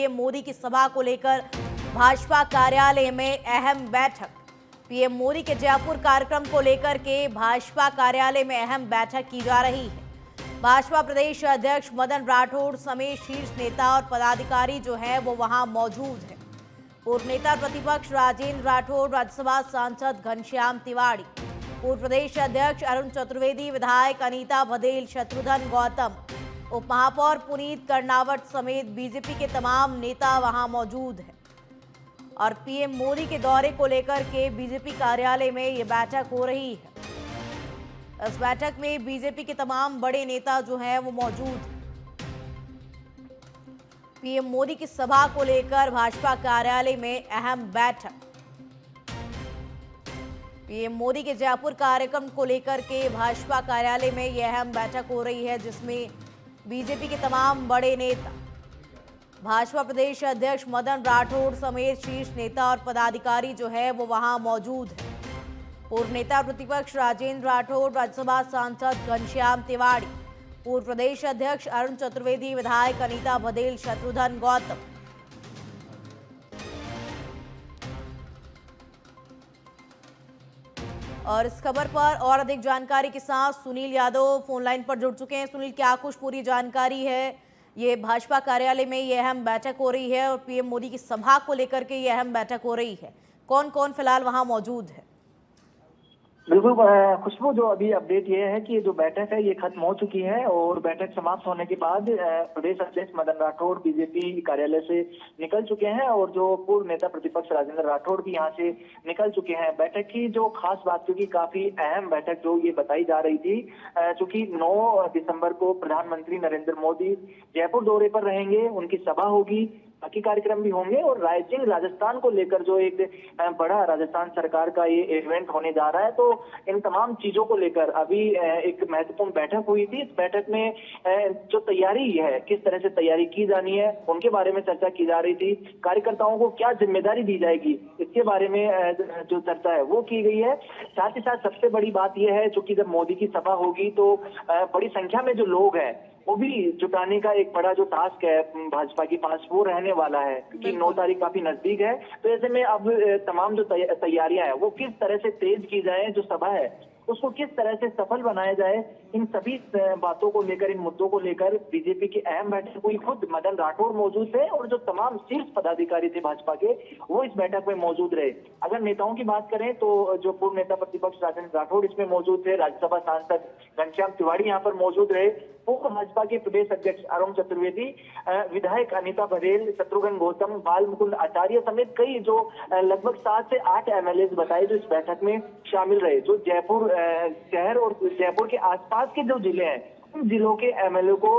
PM Modi की सभा को लेकर भाजपा कार्यालय में अहम बैठक। पीएम मोदी के जयपुर कार्यक्रम को लेकर के भाजपा कार्यालय में अहम बैठक की जा रही है। भाजपा प्रदेश अध्यक्ष मदन राठौड़ समेत शीर्ष नेता और पदाधिकारी जो है वो वहां मौजूद है। पूर्व नेता प्रतिपक्ष राजेंद्र राठौड़, राज्यसभा सांसद घनश्याम तिवाड़ी, पूर्व प्रदेश अध्यक्ष अरुण चतुर्वेदी, विधायक अनीता भदेल, शत्रुघ्न गौतम, उप महापौर पुनीत कर्नावट समेत बीजेपी के तमाम नेता वहां मौजूद हैं। और पीएम मोदी के दौरे को लेकर के बीजेपी कार्यालय में ये बैठक हो रही है। इस बैठक में बीजेपी के तमाम बड़े नेता जो हैं वो मौजूद हैं। पीएम मोदी की सभा को लेकर भाजपा कार्यालय में अहम बैठक। पीएम मोदी के जयपुर कार्यक्रम को लेकर के भाजपा कार्यालय में यह अहम बैठक हो रही है, जिसमें बीजेपी के तमाम बड़े नेता, भाजपा प्रदेश अध्यक्ष मदन राठौड़ समेत शीर्ष नेता और पदाधिकारी जो है वो वहां मौजूद है। पूर्व नेता प्रतिपक्ष राजेंद्र राठौड़, राज्यसभा सांसद घनश्याम तिवाड़ी, पूर्व प्रदेश अध्यक्ष अरुण चतुर्वेदी, विधायक अनीता भदेल, शत्रुघ्न गौतम। और इस खबर पर और अधिक जानकारी के साथ सुनील यादव फोन लाइन पर जुड़ चुके हैं। सुनील, क्या कुछ पूरी जानकारी है? ये भाजपा कार्यालय में ये अहम बैठक हो रही है और पीएम मोदी की सभा को लेकर के ये अहम बैठक हो रही है। कौन कौन फिलहाल वहां मौजूद है? बिल्कुल खुशबू, जो अभी अपडेट ये है कि जो बैठक है ये खत्म हो चुकी है और बैठक समाप्त होने के बाद प्रदेश अध्यक्ष मदन राठौड़ बीजेपी कार्यालय से निकल चुके हैं और जो पूर्व नेता प्रतिपक्ष राजेंद्र राठौड़ भी यहाँ से निकल चुके हैं। बैठक की जो खास बात, क्योंकि काफी अहम बैठक जो ये बताई जा रही थी, चूंकि 9 दिसंबर को प्रधानमंत्री नरेंद्र मोदी जयपुर दौरे पर रहेंगे, उनकी सभा होगी, बाकी कार्यक्रम भी होंगे और राइजिंग राजस्थान को लेकर जो एक बड़ा राजस्थान सरकार का ये इवेंट होने जा रहा है, तो इन तमाम चीजों को लेकर अभी एक महत्वपूर्ण बैठक हुई थी। इस बैठक में जो तैयारी है, किस तरह से तैयारी की जानी है, उनके बारे में चर्चा की जा रही थी। कार्यकर्ताओं को क्या जिम्मेदारी दी जाएगी, इसके बारे में जो चर्चा है वो की गई है। साथ ही साथ सबसे बड़ी बात यह है, चूंकि जब मोदी की सभा होगी तो बड़ी संख्या में जो लोग हैं वो भी जुटाने का एक बड़ा जो टास्क है भाजपा के पास वो रहने वाला है, क्योंकि 9 तारीख काफी नजदीक है। तो ऐसे में अब तमाम जो तैयारियां हैं वो किस तरह से तेज की जाए, जो सभा है उसको किस तरह से सफल बनाया जाए, इन सभी बातों को लेकर, इन मुद्दों को लेकर बीजेपी की अहम बैठक हुई। खुद मदन राठौड़ मौजूद थे और जो तमाम शीर्ष पदाधिकारी थे भाजपा के, वो इस बैठक में मौजूद रहे। अगर नेताओं की बात करें तो जो पूर्व नेता प्रतिपक्ष राजेंद्र राठौड़ इसमें मौजूद थे, राज्यसभा सांसद घनश्याम तिवाड़ी यहाँ पर मौजूद रहे, पूर्व भाजपा के प्रदेश अध्यक्ष अरुण चतुर्वेदी, विधायक अनीता भदेल, शत्रुघ्न गौतम, बाल मुकुंद आचार्य समेत कई जो लगभग 7 से 8 एमएलए बताए जो इस बैठक में शामिल रहे। जो जयपुर शहर और जयपुर के आसपास के जो जिले हैं, उन जिलों के एमएलए को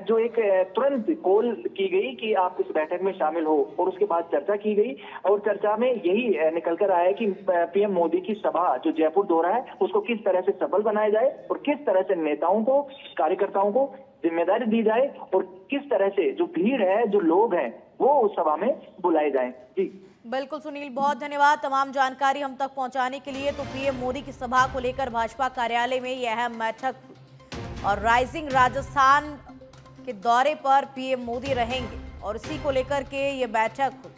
जो एक तुरंत कॉल की गई कि आप इस बैठक में शामिल हो, और उसके बाद चर्चा की गई और चर्चा में यही निकल कर आया कि पीएम मोदी की सभा जो जयपुर दौरा है उसको किस तरह से सफल बनाया जाए और किस तरह से नेताओं को, कार्यकर्ताओं को जिम्मेदारी दी जाए और किस तरह से जो भीड़ है, जो लोग हैं, वो उस सभा में बुलाए जाए। जी बिल्कुल सुनील, बहुत धन्यवाद तमाम जानकारी हम तक पहुंचाने के लिए। तो पीएम मोदी की सभा को लेकर भाजपा कार्यालय में यह अहम बैठक और राइजिंग राजस्थान के दौरे पर पीएम मोदी रहेंगे और इसी को लेकर के ये बैठक हुई।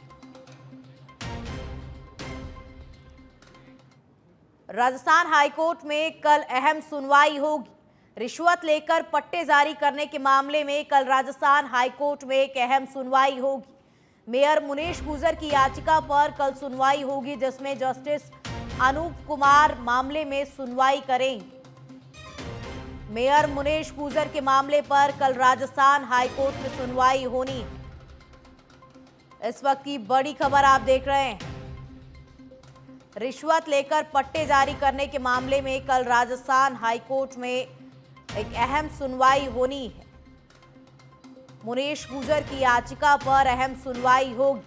राजस्थान हाईकोर्ट में कल अहम सुनवाई होगी। रिश्वत लेकर पट्टे जारी करने के मामले में कल राजस्थान हाईकोर्ट में एक अहम सुनवाई होगी। मेयर मुनेश गुजर की याचिका पर कल सुनवाई होगी, जिसमें जस्टिस अनूप कुमार मामले में सुनवाई करेंगे। मेयर मुनेश गुजर के मामले पर कल राजस्थान हाईकोर्ट में सुनवाई होनी है। इस वक्त की बड़ी खबर आप देख रहे हैं। रिश्वत लेकर पट्टे जारी करने के मामले में कल राजस्थान हाईकोर्ट में एक अहम सुनवाई होनी है। मुनेश गुजर की याचिका पर अहम सुनवाई होगी।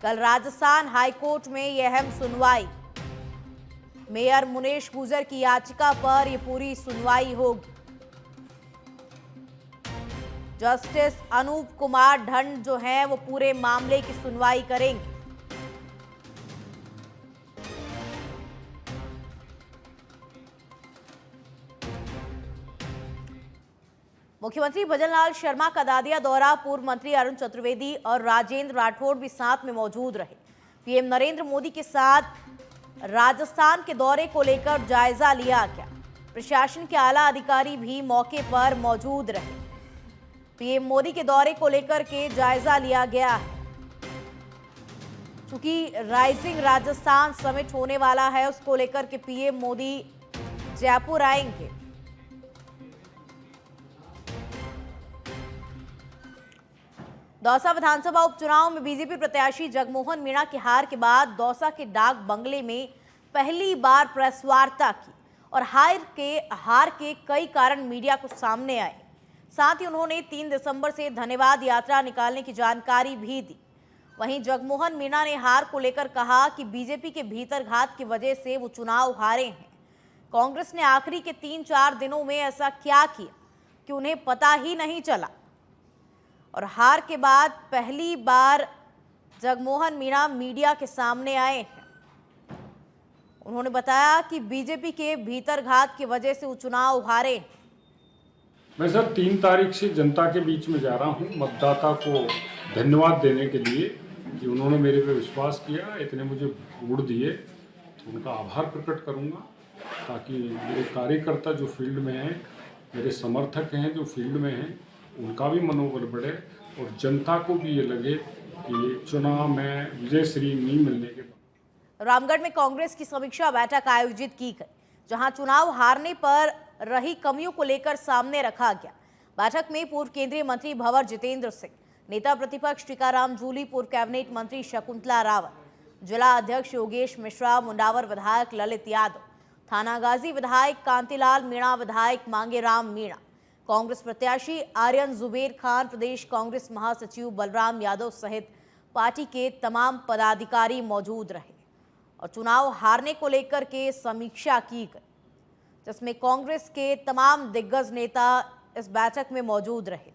कल राजस्थान हाईकोर्ट में यह अहम सुनवाई, मेयर मुनेश गुजर की याचिका पर यह पूरी सुनवाई होगी। जस्टिस अनूप कुमार ढंड जो हैं वो पूरे मामले की सुनवाई करेंगे। मुख्यमंत्री भजनलाल शर्मा का दादिया दौरा, पूर्व मंत्री अरुण चतुर्वेदी और राजेंद्र राठौड़ भी साथ में मौजूद रहे। पीएम नरेंद्र मोदी के साथ राजस्थान के दौरे को लेकर जायजा लिया गया। प्रशासन के आला अधिकारी भी मौके पर मौजूद रहे। पीएम मोदी के दौरे को लेकर के जायजा लिया गया है। चूंकि राइजिंग राजस्थान समिट होने वाला है, उसको लेकर के पीएम मोदी जयपुर आएंगे। दौसा विधानसभा उपचुनाव में बीजेपी प्रत्याशी जगमोहन मीणा की हार के बाद दौसा के डाक बंगले में पहली बार प्रेस वार्ता की और हार के कई कारण मीडिया को सामने आए। साथ ही उन्होंने 3 दिसंबर से धन्यवाद यात्रा निकालने की जानकारी भी दी। वहीं जगमोहन मीणा ने हार को लेकर कहा कि बीजेपी के भीतरघात की वजह से वो चुनाव हारे हैं। कांग्रेस ने आखिरी के 3-4 दिनों में ऐसा क्या किया कि उन्हें पता ही नहीं चला। और हार के बाद पहली बार जगमोहन मीणा मीडिया के सामने आए हैं। उन्होंने बताया कि बीजेपी के भीतरघात की वजह से वो चुनाव हारे। मैं सर 3 तारीख से जनता के बीच में जा रहा हूँ मतदाता को धन्यवाद देने के लिए कि उन्होंने मेरे पे विश्वास किया, इतने मुझे वोट दिए, तो उनका आभार प्रकट करूँगा ताकि मेरे कार्यकर्ता जो फील्ड में हैं, मेरे समर्थक हैं जो फील्ड में हैं, उनका भी मनोबल बढ़े और जनता को भी ये लगे कि चुनाव में विजय श्री नहीं मिलने के बाद। रामगढ़ में कांग्रेस की समीक्षा बैठक आयोजित की गई, जहां चुनाव हारने पर रही कमियों को लेकर सामने रखा गया। बैठक में पूर्व केंद्रीय मंत्री भंवर जितेंद्र सिंह, नेता प्रतिपक्ष टीकाराम जूली, पूर्व कैबिनेट मंत्री शकुंतला रावत, जिला अध्यक्ष योगेश मिश्रा, मुंडावर विधायक ललित यादव, थानागाजी विधायक कांतिलाल मीणा, विधायक मांगेराम मीणा, कांग्रेस प्रत्याशी आर्यन जुबेर खान, प्रदेश कांग्रेस महासचिव बलराम यादव सहित पार्टी के तमाम पदाधिकारी मौजूद रहे और चुनाव हारने को लेकर के समीक्षा की गई, जिसमें कांग्रेस के तमाम दिग्गज नेता इस बैठक में मौजूद रहे।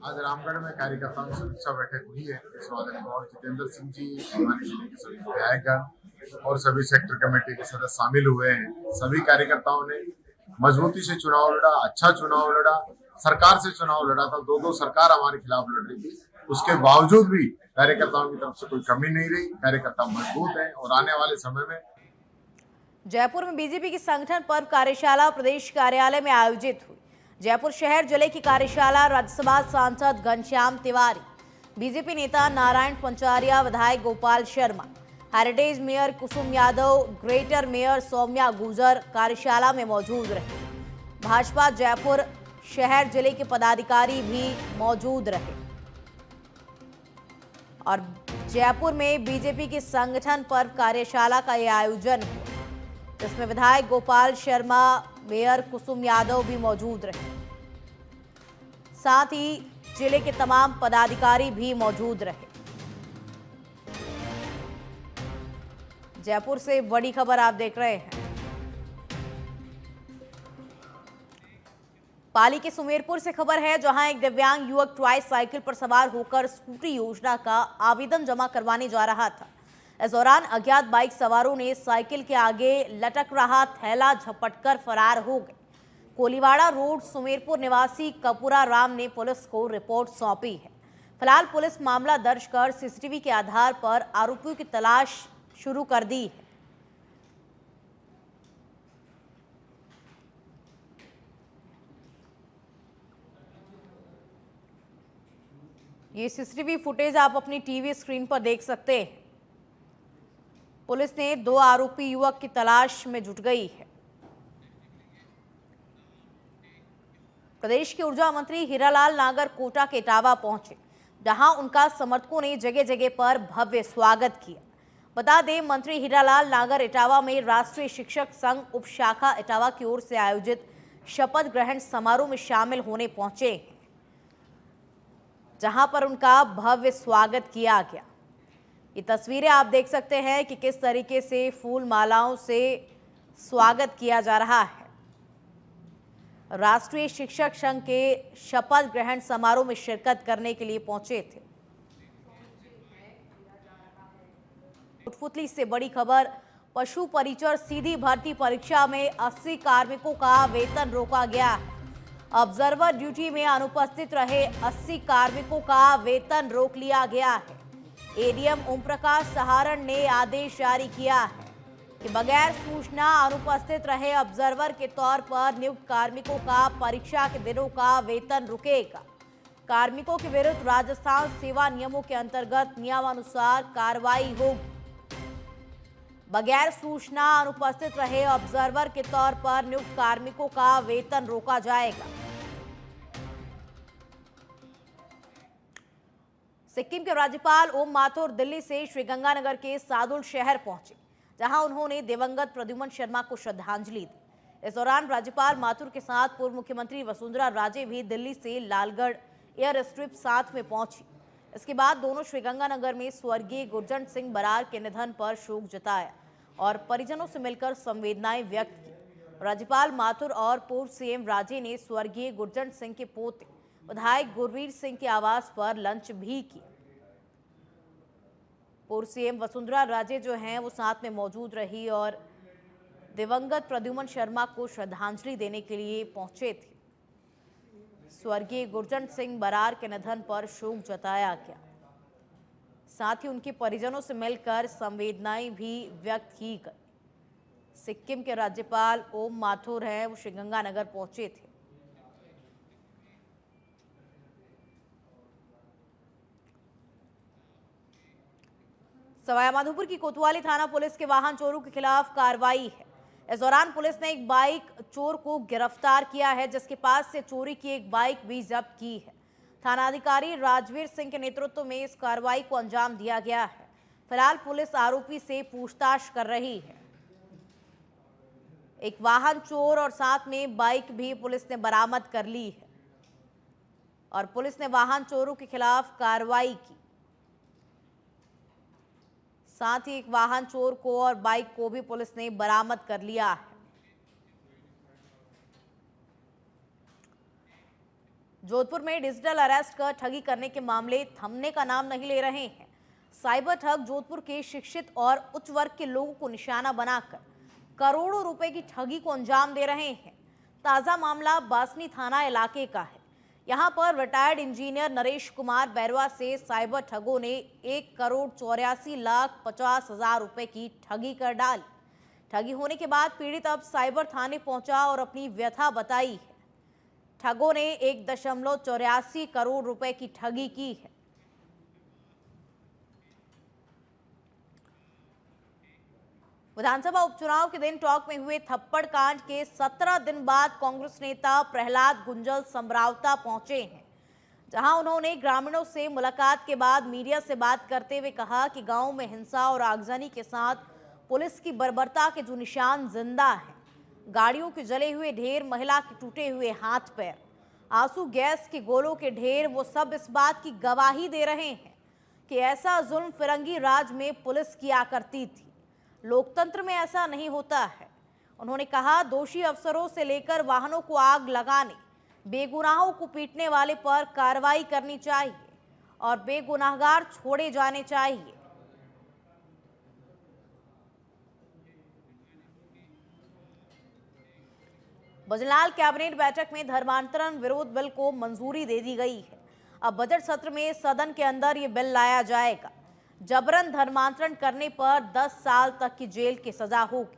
आज रामगढ़ में कार्यकर्ताओं की समीक्षा बैठक हुई है। इस बारे में भंवर जितेंद्र सिंह जी, हमारे जिले के सभी विधायकगण और सभी सेक्टर कमेटी के सदस्य शामिल हुए हैं। सभी कार्यकर्ताओं ने मजबूती से चुनाव लड़ा, अच्छा चुनाव लड़ा, सरकार से चुनाव लड़ा था। 2 सरकार हमारे खिलाफ लड़ रही थी, उसके बावजूद भी कार्यकर्ताओं की तरफ से कोई कमी नहीं रही। कार्यकर्ता मजबूत हैं और आने वाले समय में जयपुर में बीजेपी की संगठन पर्व कार्यशाला प्रदेश कार्यालय में आयोजित हुई। जयपुर शहर जिले की कार्यशाला राज्यसभा सांसद घनश्याम तिवारी, बीजेपी नेता नारायण पंचारिया, विधायक Gopal Sharma, heritage mayor Kusum Yadav, greater mayor Saumya गुजर कार्यशाला में मौजूद रहे। भाजपा जयपुर शहर जिले के पदाधिकारी भी मौजूद रहे और जयपुर में बीजेपी की संगठन पर्व कार्यशाला का यह आयोजन हुआ, जिसमें विधायक गोपाल शर्मा, मेयर कुसुम यादव भी मौजूद रहे। साथ ही जिले के तमाम पदाधिकारी भी मौजूद रहे। जयपुर से बड़ी खबर आप देख रहे हैं। पाली के सुमेरपुर से खबर है, जहां एक दिव्यांग युवक ट्वाई साइकिल पर सवार होकर स्कूटी योजना का आवेदन जमा करवाने जा रहा था। इस दौरान अज्ञात बाइक सवारों ने साइकिल के आगे लटक रहा थैला झपटकर फरार हो गए। कोलीवाड़ा रोड सुमेरपुर निवासी कपूरा राम ने पुलिस को रिपोर्ट सौंपी है। फिलहाल पुलिस मामला दर्ज कर सीसीटीवी के आधार पर आरोपियों की तलाश शुरू कर दी है। ये सीसीटीवी फुटेज आप अपनी टीवी स्क्रीन पर देख सकते हैं। पुलिस ने 2 आरोपी युवक की तलाश में जुट गई है। प्रदेश के ऊर्जा मंत्री हीरालाल नागर कोटा के इटावा पहुंचे, जहां उनका समर्थकों ने जगह जगह पर भव्य स्वागत किया। बता दें, मंत्री हीरालाल नागर इटावा में राष्ट्रीय शिक्षक संघ उप शाखा इटावा की ओर से आयोजित शपथ ग्रहण समारोह में शामिल होने पहुंचे, जहां पर उनका भव्य स्वागत किया गया। ये तस्वीरें आप देख सकते हैं कि किस तरीके से फूल मालाओं से स्वागत किया जा रहा है। राष्ट्रीय शिक्षक संघ के शपथ ग्रहण समारोह में शिरकत करने के लिए पहुंचे थे। कठपुतली से बड़ी खबर, पशु परिचर सीधी भर्ती परीक्षा में 80 कार्मिकों का वेतन रोका गया है। ऑब्जर्वर ड्यूटी में अनुपस्थित रहे 80 कार्मिकों का वेतन रोक लिया गया है। एडीएम ओम प्रकाश सहारण ने आदेश जारी किया है कि बगैर सूचना अनुपस्थित रहे ऑब्जर्वर के तौर पर नियुक्त कार्मिकों का परीक्षा के दिनों का वेतन रुकेगा। कार्मिकों के विरुद्ध राजस्थान सेवा नियमों के अंतर्गत नियमानुसार कार्रवाई होगी। बगैर सूचना अनुपस्थित रहे ऑब्जर्वर के तौर पर नियुक्त कार्मिकों का वेतन रोका जाएगा। सिक्किम के राज्यपाल ओम माथुर दिल्ली से श्रीगंगानगर के सादुल शहर पहुंचे, जहां उन्होंने दिवंगत प्रद्युमन शर्मा को श्रद्धांजलि दी। इस दौरान राज्यपाल माथुर के साथ पूर्व मुख्यमंत्री वसुंधरा राजे भी दिल्ली से लालगढ़ एयर स्ट्रिप साथ में पहुंची। इसके बाद दोनों श्रीगंगानगर में स्वर्गीय गुरजंट सिंह बरार के निधन पर शोक जताया और परिजनों से मिलकर संवेदनाएं व्यक्त की। राज्यपाल माथुर और पूर्व सीएम राजे ने स्वर्गीय गुरजंट सिंह के पोते विधायक गुरवीर सिंह के आवास पर लंच भी किया। पूर्व सीएम वसुंधरा राजे जो हैं वो साथ में मौजूद रही और दिवंगत प्रद्युमन शर्मा को श्रद्धांजलि देने के लिए पहुंचे थे। स्वर्गीय गुरजंट सिंह बरार के निधन पर शोक जताया गया, साथ ही उनके परिजनों से मिलकर संवेदनाएं भी व्यक्त की गई। सिक्किम के राज्यपाल ओम माथुर हैं वो श्रीगंगानगर पहुंचे थे। सवाईमाधोपुर की कोतवाली थाना पुलिस के वाहन चोरों के खिलाफ कार्रवाई है। इस दौरान पुलिस ने एक बाइक चोर को गिरफ्तार किया है, जिसके पास से चोरी की एक बाइक भी जब्त की है। थानाधिकारी राजवीर सिंह के नेतृत्व में इस कार्रवाई को अंजाम दिया गया है। फिलहाल पुलिस आरोपी से पूछताछ कर रही है। एक वाहन चोर और साथ में बाइक भी पुलिस ने बरामद कर ली है और पुलिस ने वाहन चोरों के खिलाफ कार्रवाई की। साथ ही एक वाहन चोर को और बाइक को भी पुलिस ने बरामद कर लिया है। जोधपुर में डिजिटल अरेस्ट कर ठगी करने के मामले थमने का नाम नहीं ले रहे हैं। साइबर ठग जोधपुर के शिक्षित और उच्च वर्ग के लोगों को निशाना बनाकर करोड़ों रुपए की ठगी को अंजाम दे रहे हैं। ताजा मामला बासनी थाना इलाके का है। यहां पर रिटायर्ड इंजीनियर नरेश कुमार बैरवा से साइबर ठगों ने 1,84,50,000 रुपए की ठगी कर डाली। ठगी होने के बाद पीड़ित अब साइबर थाने पहुंचा और अपनी व्यथा बताई है। ठगों ने 1.84 करोड़ रुपए की ठगी की है। विधानसभा उपचुनाव के दिन टॉक में हुए थप्पड़ कांड के 17 दिन बाद कांग्रेस नेता प्रहलाद गुंजल समरावता पहुंचे हैं, जहां उन्होंने ग्रामीणों से मुलाकात के बाद मीडिया से बात करते हुए कहा कि गांव में हिंसा और आगजनी के साथ पुलिस की बर्बरता के जो निशान जिंदा हैं, गाड़ियों के जले हुए ढेर, महिला के टूटे हुए हाथ पैर, आंसू गैस के गोलों के ढेर, वो सब इस बात की गवाही दे रहे हैं कि ऐसा जुल्म फिरंगी राज में पुलिस किया करती थी। लोकतंत्र में ऐसा नहीं होता है। उन्होंने कहा, दोषी अफसरों से लेकर वाहनों को आग लगाने, बेगुनाहों को पीटने वाले पर कार्रवाई करनी चाहिए और बेगुनाहगार छोड़े जाने चाहिए। बजलाल कैबिनेट बैठक में धर्मांतरण विरोध बिल को मंजूरी दे दी गई है। अब बजट सत्र में सदन के अंदर ये बिल लाया जाएगा। जबरन धर्मांतरण करने पर 10 साल तक की जेल की सजा होगी।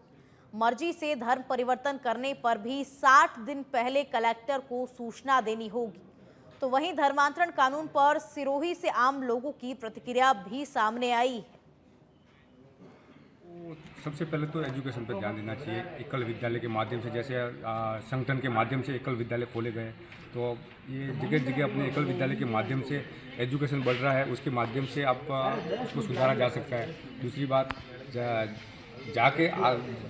मर्जी से धर्म परिवर्तन करने पर भी 60 दिन पहले कलेक्टर को सूचना देनी होगी। तो वहीं धर्मांतरण कानून पर सिरोही से आम लोगों की प्रतिक्रिया भी सामने आई है। सबसे पहले तो एजुकेशन पर ध्यान देना चाहिए। एकल विद्यालय के माध्यम से, जैसे संगठन के माध्यम से एकल विद्यालय खोले गए, तो ये जगह जगह अपने एकल विद्यालय के माध्यम से एजुकेशन बढ़ रहा है, उसके माध्यम से आप उसको सुधारा जा सकता है। दूसरी बात, जाके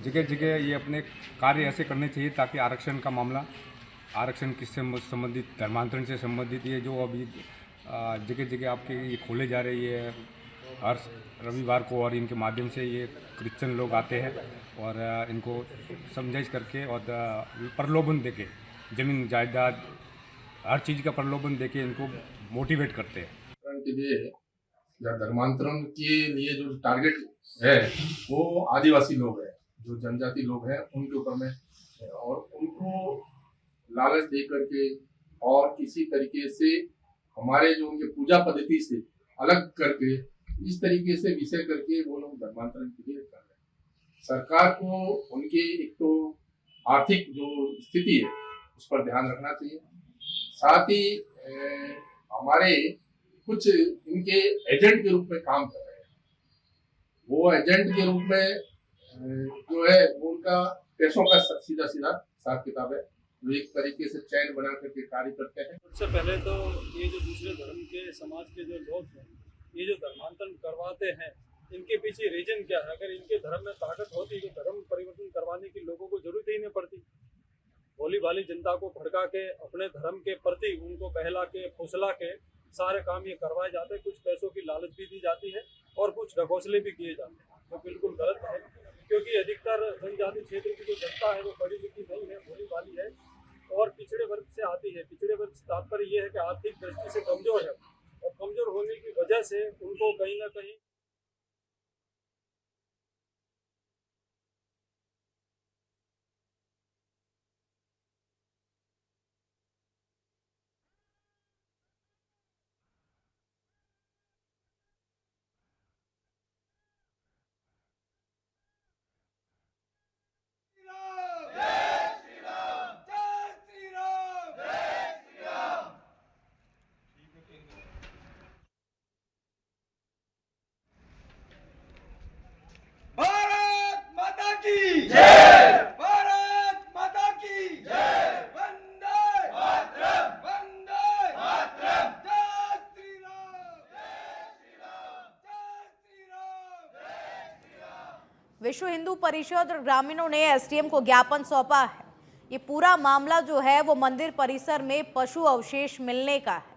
जगह जगह ये अपने कार्य ऐसे करने चाहिए ताकि आरक्षण का मामला, आरक्षण किससे संबंधित, धर्मांतरण से संबंधित, ये जो अभी जगह जगह आपके ये खोले जा रहे हैं हर रविवार को, और इनके माध्यम से ये क्रिश्चियन लोग आते हैं और इनको समझाइश करके और प्रलोभन देके, ज़मीन जायदाद हर चीज़ का प्रलोभन देके इनको मोटिवेट करते हैं। के लिए या धर्मांतरण के लिए जो टारगेट है वो आदिवासी लोग हैं, जो जनजाति लोग हैं उनके ऊपर में है, और उनको लालच दे करके और किसी तरीके से हमारे जो उनके पूजा पद्धति से अलग करके इस तरीके से विषय करके वो लोग धर्मांतरण के लिए कर रहे हैं। सरकार को उनकी एक तो आर्थिक जो स्थिति है उस पर ध्यान रखना चाहिए। साथ ही हमारे कुछ इनके एजेंट के रूप में काम कर रहे हैं। वो एजेंट के रूप में जो है वो उनका पैसों का सीधा सीधा हिसाब किताब है, जो एक तरीके से चैन बना करके कार्य करते हैं। सबसे पहले तो ये जो दूसरे धर्म के समाज के जो लोग हैं, ये जो धर्मांतरण करवाते हैं, इनके पीछे रीजन क्या है? अगर इनके धर्म में ताकत होती तो धर्म परिवर्तन करवाने की लोगों को जरूरत ही नहीं पड़ती। भोली भाली जनता को भड़का के अपने धर्म के प्रति उनको बहला के फुसला के सारे काम ये करवाए जाते हैं। कुछ पैसों की लालच भी दी जाती है और कुछ ढकोसले भी किए जाते हैं, जो बिल्कुल गलत है, क्योंकि अधिकतर जनजाति क्षेत्र की जो जनता है वो पढ़ी लिखी नहीं है, भोली भाली है और पिछड़े वर्ग से आती है। पिछड़े वर्ग से तात्पर्य ये है कि आर्थिक दृष्टि से कमजोर है और कमजोर होने की वजह से उनको कहीं ना कहीं भारत माता की जय, भारत माता की जय, वंदे मातरम, वंदे मातरम, जय श्री राम, जय श्री राम, जय श्री राम, जय श्री राम। विश्व हिंदू परिषद और ग्रामीणों ने एसडीएम को ज्ञापन सौंपा है। ये पूरा मामला जो है वो मंदिर परिसर में पशु अवशेष मिलने का है।